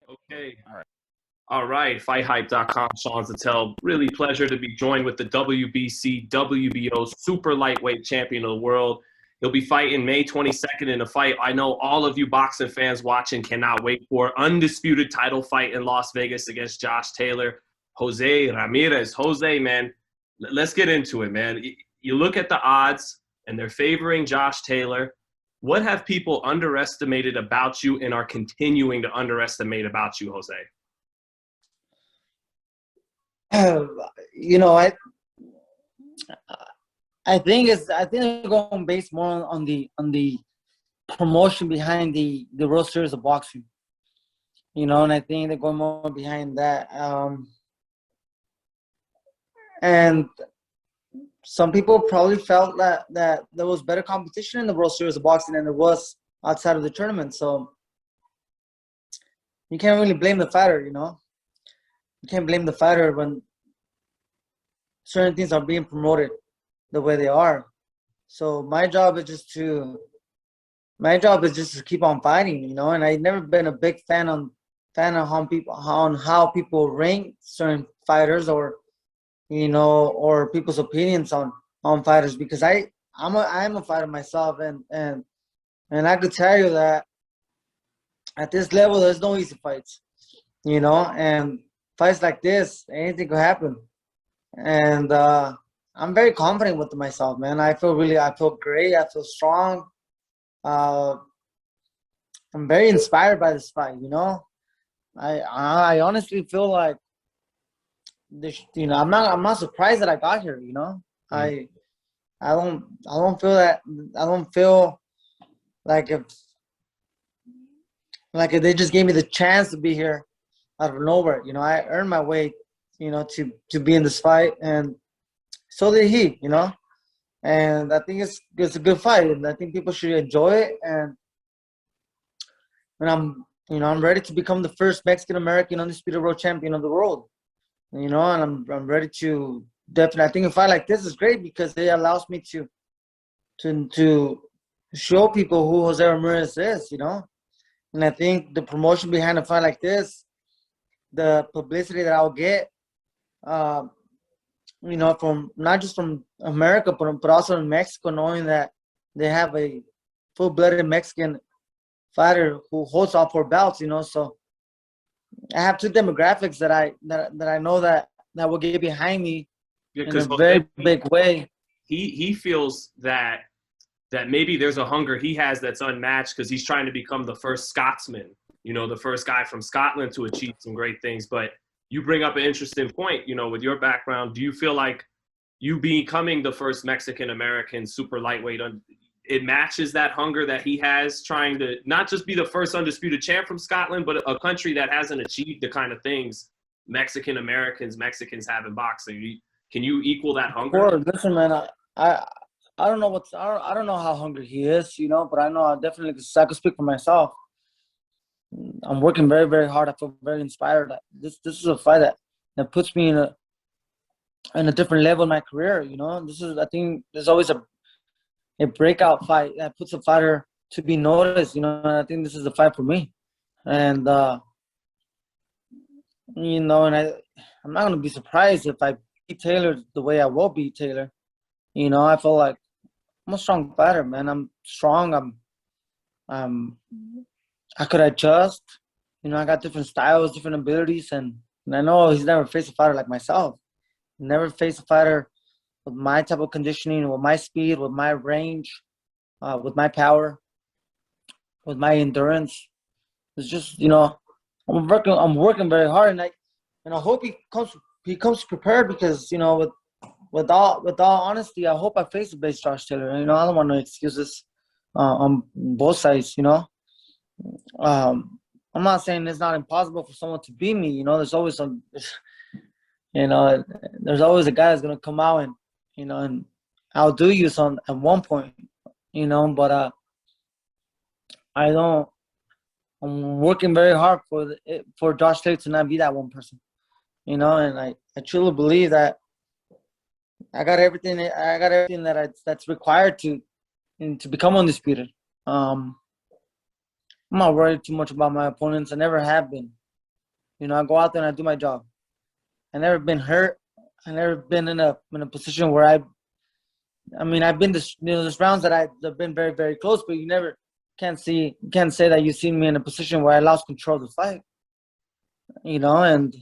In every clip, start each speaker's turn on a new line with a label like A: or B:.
A: Okay.
B: All right.
A: All right. FightHype.com. Sean Zattel. Really pleasure to be joined with the WBC WBO super lightweight champion of the world. He'll be fighting May 22nd in a fight I know all of you boxing fans watching cannot wait for. Undisputed title fight in Las Vegas against Josh Taylor. Jose Ramirez. Jose, man, let's get into it, man. You look at the odds, and they're favoring Josh Taylor. What have people underestimated about you and are continuing to underestimate about you, Jose?
C: You know, I think they're going based more on the promotion behind the World Series of Boxing. You know, and I think they're going more behind that. And some people probably felt that there was better competition in the World Series of Boxing than there was outside of the tournament. So you can't really blame the fighter, you know. You can't blame the fighter when certain things are being promoted the way they are. So my job is just to keep on fighting, you know. And I've never been a big fan on how people rank certain fighters, or you know, or people's opinions on fighters, because I'm a fighter myself, and I could tell you that at this level there's no easy fights, you know, and fights like this, anything could happen. And I'm very confident with myself, man. I feel great. I feel strong. I'm very inspired by this fight, you know. I honestly feel like this, you know, I'm not surprised that I got here, you know. I don't feel like if they just gave me the chance to be here out of nowhere. You know, I earned my way, you know, to be in this fight, and so did he, you know. And I think it's a good fight, and I think people should enjoy it. And I'm ready to become the first Mexican American undisputed world champion of the world. You know, and I'm ready to definitely. I think a fight like this is great because it allows me to show people who Jose Ramirez is, you know. And I think the promotion behind a fight like this, the publicity that I'll get, you know, from not just from America, but also in Mexico, knowing that they have a full-blooded Mexican fighter who holds all four belts, you know. So I have two demographics that I know that will get behind me in a very big way.
A: He feels that maybe there's a hunger he has that's unmatched because he's trying to become the first Scotsman, you know, the first guy from Scotland to achieve some great things. But you bring up an interesting point, you know, with your background. Do you feel like you becoming the first Mexican-American super lightweight, it matches that hunger that he has, trying to not just be the first undisputed champ from Scotland, but a country that hasn't achieved the kind of things Mexicans have in boxing? Can you equal that hunger?
C: Sure. Listen, man, I don't know I don't know how hungry he is, you know, but I know I could speak for myself. I'm working very, very hard. I feel very inspired. This is a fight that puts me in a different level in my career, you know. I think there's always a breakout fight that puts a fighter to be noticed, you know. And I think this is the fight for me. And you know, and I'm not gonna be surprised if I beat Taylor the way I will beat Taylor. You know, I feel like I'm a strong fighter, man. I'm strong. I could adjust. You know, I got different styles, different abilities, and I know he's never faced a fighter like myself. Never faced a fighter with my type of conditioning, with my speed, with my range, with my power, with my endurance. It's just, you know, I'm working very hard, and I hope he comes prepared, because, you know, with all honesty, I hope I face the best Josh Taylor. You know, I don't want no excuses on both sides, you know. I'm not saying it's not impossible for someone to beat me. You know, there's always you know, there's always a guy that's gonna come out and, you know, and outdo you at one point, you know. But I'm working very hard for Josh Taylor to not be that one person, you know. And I truly believe that I got everything that's required to become undisputed. I'm not worried too much about my opponents. I never have been. You know, I go out there and I do my job. I never been hurt. I never been in a position where I mean, I've been this, you know, there's rounds that I've been very, very close, but you never can't say that you've seen me in a position where I lost control of the fight. You know, and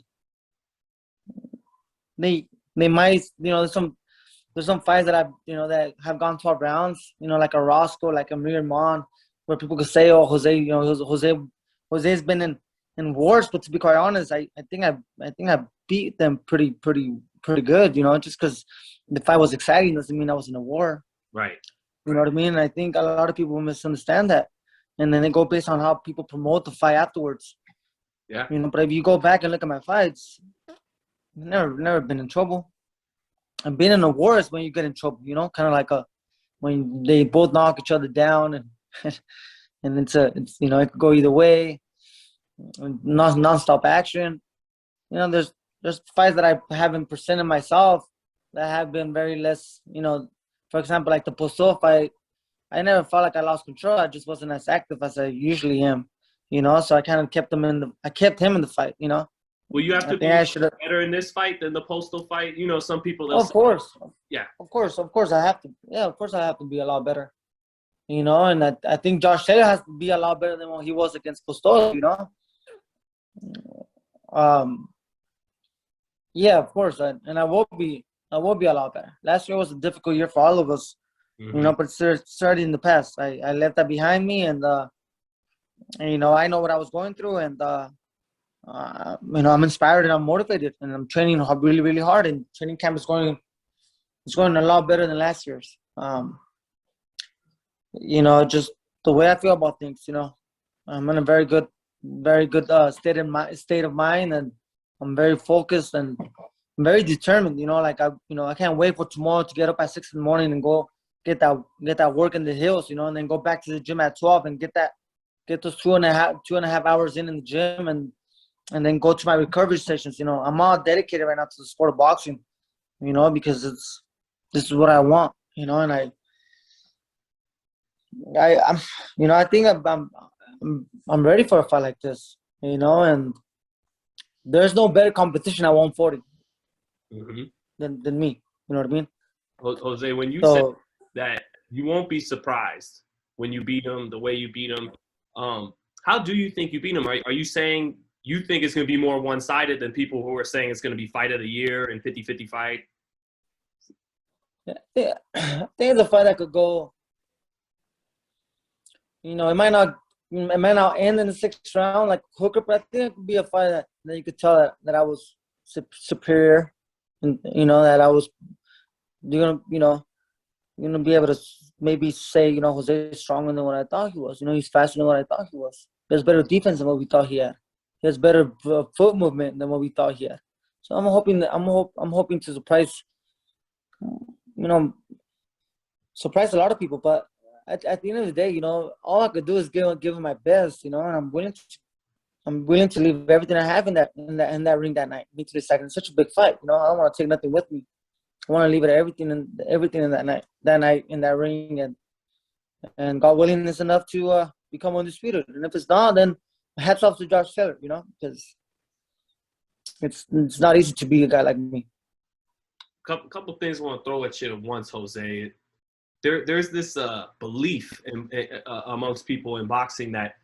C: they might, you know, there's some fights that that have gone 12 rounds, you know, like a Roscoe, like a Mir Mon, where people could say, oh, Jose, you know, Jose's been in wars, but to be quite honest, I think I beat them pretty good, you know, just because the fight was exciting doesn't mean I was in a war.
A: Right.
C: You know what I mean? And I think a lot of people misunderstand that. And then they go based on how people promote the fight afterwards.
A: Yeah.
C: You know, but if you go back and look at my fights, never been in trouble. And being in a war is when you get in trouble, you know, kind of like when they both knock each other down and and it's you know, it could go either way. Non-stop action. You know, there's fights that I haven't presented myself that have been very less, you know, for example, like the Posto fight, I never felt like I lost control. I just wasn't as active as I usually am, you know, so I kind of kept him in the fight, you know.
A: Well, you have to be better in this fight than the Postal fight. You know, some people.
C: Of course.
A: Yeah.
C: Of course, I have to. Yeah, of course, I have to be a lot better. You know, and I think Josh Taylor has to be a lot better than what he was against Posto. You know. Yeah, of course, and I will be a lot better. Last year was a difficult year for all of us.
A: Mm-hmm.
C: You know, but it's already in the past. I left that behind me, and you know, I know what I was going through, and you know, I'm inspired and I'm motivated, and I'm training really hard. And training camp is going a lot better than last year's. You know, just the way I feel about things. You know, I'm in a very good state of mind, and I'm very focused and I'm very determined. You know, like I can't wait for tomorrow to get up at 6 a.m. and go get that work in the hills. You know, and then go back to the gym at 12 and get those two and a half hours in the gym and then go to my recovery sessions. You know, I'm all dedicated right now to the sport of boxing, you know, because this is what I want, you know, and I'm you know, I think I'm ready for a fight like this, you know, and there's no better competition at 140 than me, you know what I mean?
A: Jose, when you said that you won't be surprised when you beat him the way you beat him, how do you think you beat him? Are you saying you think it's going to be more one-sided than people who are saying it's going to be fight of the year and 50-50 fight?
C: Yeah, I think it's a fight that could go, you know, it might not end in the 6th round like Hooker, but I think it could be a fight that you could tell that I was superior, and you know, that I was, you're gonna be able to maybe say, you know, Jose is stronger than what I thought he was. You know, he's faster than what I thought he was. There's better defense than what we thought he had. He has better foot movement than what we thought he had. So I'm hoping to surprise, you know, surprise a lot of people. But at the end of the day, you know, all I could do is give him my best, you know, and I'm willing to leave everything I have in that ring that night. Me to the second. It's such a big fight, you know. I don't want to take nothing with me. I want to leave it everything in that night in that ring, and God willing is enough to become undisputed. And if it's not, then hats off to Josh Taylor, you know, because it's not easy to be a guy like me.
A: Couple things I want to throw at you at once, Jose. There's this belief amongst people in boxing that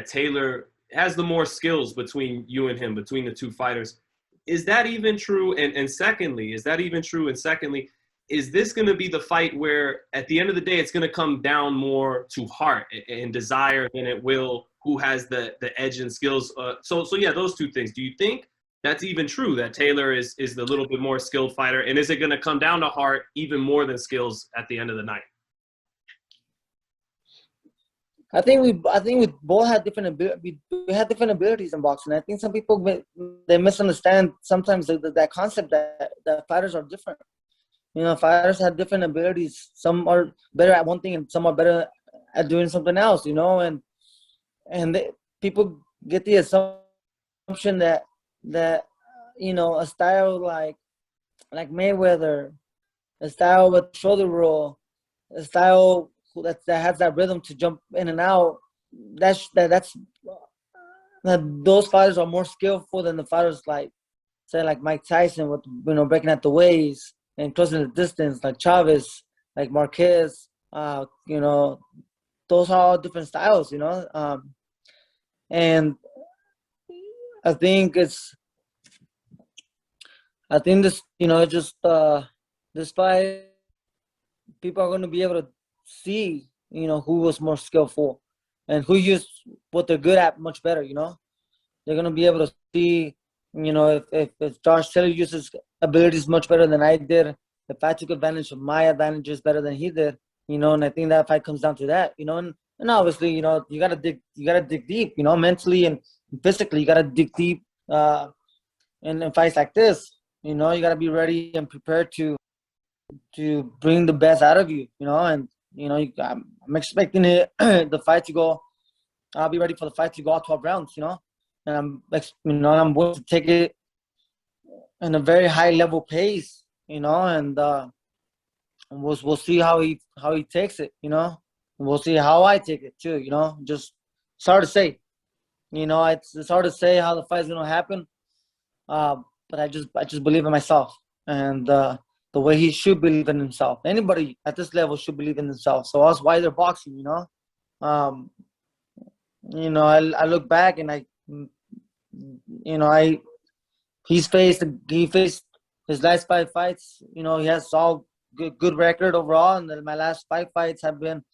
A: Taylor has the more skills between you and him, between the two fighters. Is that even true? And secondly, is that even true? And secondly, is this going to be the fight where at the end of the day, it's going to come down more to heart and desire than it will who has the edge and skills? So yeah, those two things. Do you think that's even true, that Taylor is the little bit more skilled fighter? And is it going to come down to heart even more than skills at the end of the night?
C: I think we both had different we had different abilities in boxing. I think some people they misunderstand sometimes that concept that fighters are different. You know, fighters have different abilities. Some are better at one thing, and some are better at doing something else. You know, and people get the assumption that you know, a style like Mayweather, a style with shoulder roll, a style that has that rhythm to jump in and out. That's that those fighters are more skillful than the fighters like, say, like Mike Tyson with, breaking at the waist and closing the distance, like Chavez, like Marquez. Those are all different styles, and I think this, just this fight, people are going to be able to see, who was more skillful and who used what they're good at much better, They're going to be able to see, if Josh Taylor uses abilities much better than I did, if I took advantage of my advantages better than he did, and I think that fight comes down to that, and obviously, you gotta dig deep, mentally and physically, you gotta dig deep, in fights like this, you gotta be ready and prepared to bring the best out of you, and I'm expecting it, the fight to go. I'll be ready for the fight to go all 12 rounds, and I'm willing to take it in a very high level pace, and we'll see how he takes it, We'll see how I take it too, Just it's hard to say, it's hard to say how the fight's gonna happen, but I just believe in myself, and the way he should believe in himself. Anybody at this level should believe in themselves. So that's why they're boxing, I look back and he faced his last 5 fights. He has all good record overall, and then my last 5 fights have been,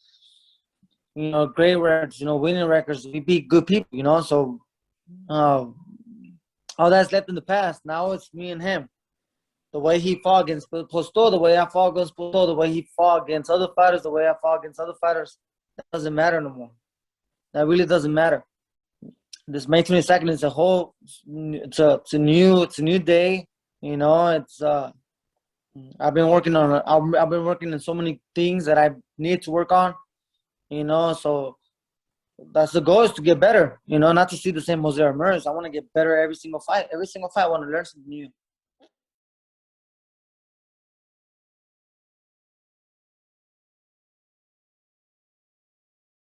C: great records. Winning records. We beat good people. So all that's left in the past. Now it's me and him. The way he fought against Postol, the way I fought against Postol, the way he fought against other fighters, the way I fought against other fighters, that doesn't matter no more. That really doesn't matter. This May 22nd is it's a new day. I've been working on so many things that I need to work on. So that's the goal, is to get better. Not to see the same Jose Ramirez. I want to get better every single fight. Every single fight, I want to learn something new.